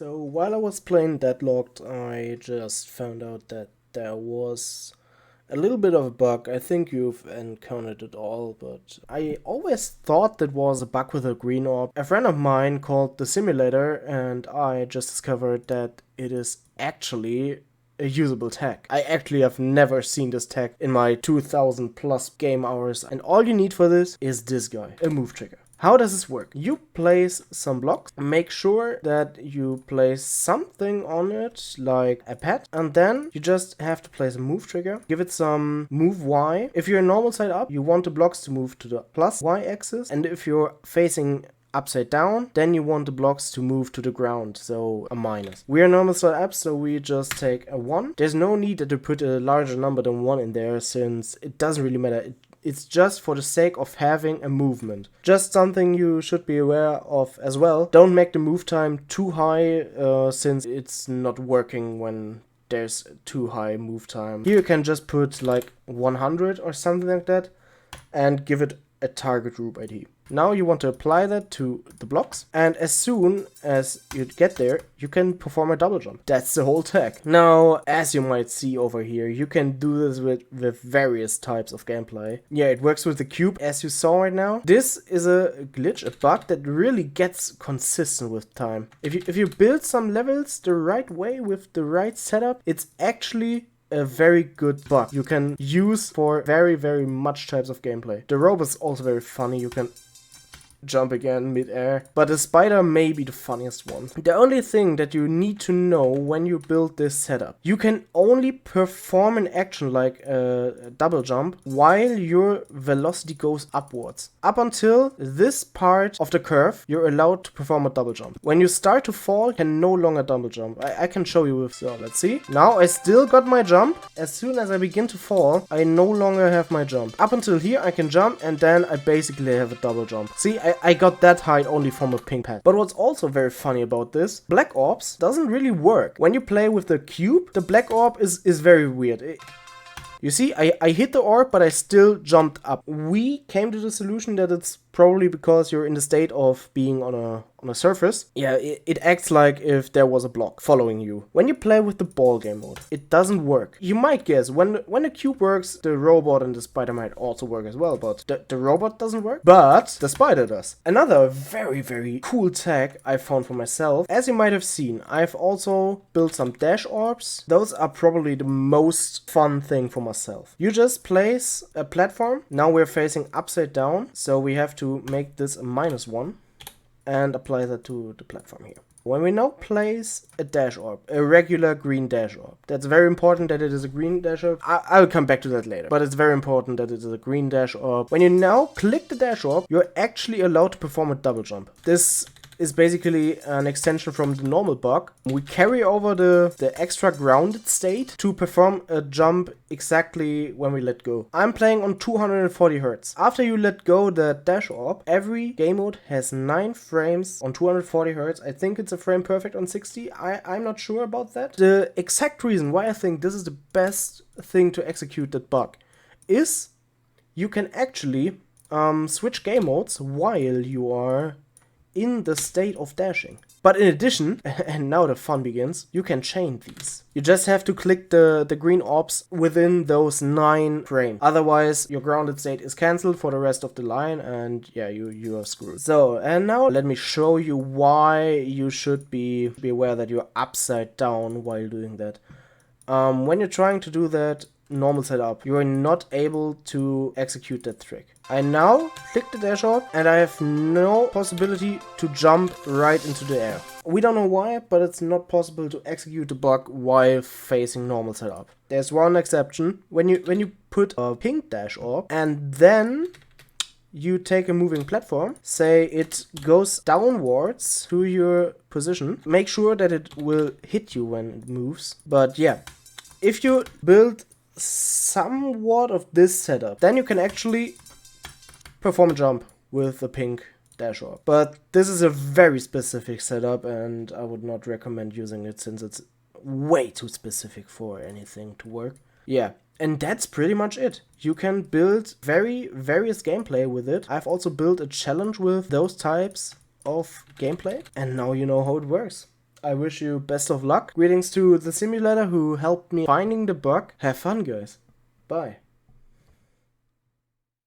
So while I was playing Deadlocked, I just found out that there was a little bit of a bug. I think you've encountered it all, but I always thought that was a bug with a green orb. A friend of mine called the simulator, and I just discovered that it is actually a usable tag. I actually have never seen this tag in my 2000 plus game hours, and all you need for this is this guy, a move trigger. How does this work? You place some blocks, make sure that you place something on it, like a pet, and then you just have to place a move trigger, give it some move Y. If you're normal side up, you want the blocks to move to the plus Y axis, and if you're facing upside down, then you want the blocks to move to the ground, so a minus. We are normal side up, so we just take a 1. There's no need to put a larger number than 1 in there, since it doesn't really matter. It's just for the sake of having a movement. Just something you should be aware of as well. Don't make the move time too high, since it's not working when there's too high move time. Here you can just put like 100 or something like that and give it a target group ID. Now you want to apply that to the blocks, and as soon as you get there, you can perform a double jump. That's the whole tag. Now, as you might see over here, you can do this with various types of gameplay. Yeah, it works with the cube, as you saw right now. This is a glitch, a bug that really gets consistent with time. If you build some levels the right way with the right setup, it's actually a very good bug you can use for very much types of gameplay. The rope is also very funny. You can jump again mid-air, but the spider may be the funniest one. The only thing that you need to know when you build this setup, you can only perform an action like a double jump while your velocity goes upwards. Up until this part of the curve, you're allowed to perform a double jump. When you start to fall, you can no longer double jump. I can show you with, so let's see. Now I still got my jump. As soon as I begin to fall, I no longer have my jump. Up until here I can jump, and then I basically have a double jump. See, I got that height only from a pink pad. But what's also very funny about this, Black Orbs doesn't really work. When you play with the cube, the Black Orb is very weird. You see, I hit the orb, but I still jumped up. We came to the solution that it's probably because you're in the state of being on a surface. Yeah, it acts like if there was a block following you. When you play with the ball game mode, it doesn't work. You might guess, when the cube works, the robot and the spider might also work as well, but the robot doesn't work, but the spider does. Another very cool tag I found for myself, as you might have seen, I've also built some Dash Orbs. Those are probably the most fun thing for myself. You just place a platform. Now we're facing upside down, so we have to make this a -1 and apply that to the platform here. When we now place a Dash Orb, a regular green Dash Orb, that's very important that it is a green Dash Orb. I'll come back to that later, but it's very important that it is a green Dash Orb. When you now click the Dash Orb, you're actually allowed to perform a double jump. This is basically an extension from the normal bug. We carry over the extra grounded state to perform a jump exactly when we let go. I'm playing on 240 Hz. After you let go the Dash Orb, every game mode has 9 frames on 240 Hz. I think it's a frame perfect on 60. I'm not sure about that. The exact reason why I think this is the best thing to execute that bug is you can actually switch game modes while you are in the state of dashing. But in addition, and now the fun begins, you can chain these. You just have to click the green orbs within those 9 frames. Otherwise, your grounded state is cancelled for the rest of the line, and yeah, you are screwed. So, and now let me show you why you should be aware that you're upside down while doing that. When you're trying to do that normal setup, you are not able to execute that trick. I now click the Dash Orb and I have no possibility to jump right into the air. We don't know why, but it's not possible to execute the bug while facing normal setup. There's one exception. When you put a pink Dash Orb and then you take a moving platform, say it goes downwards to your position, make sure that it will hit you when it moves. But yeah, if you build somewhat of this setup, then you can actually perform a jump with a pink Dash Orb. But this is a very specific setup and I would not recommend using it since it's way too specific for anything to work. Yeah, and that's pretty much it. You can build various gameplay with it. I've also built a challenge with those types of gameplay and now you know how it works. I wish you best of luck. Greetings to the simulator who helped me finding the bug. Have fun, guys. Bye.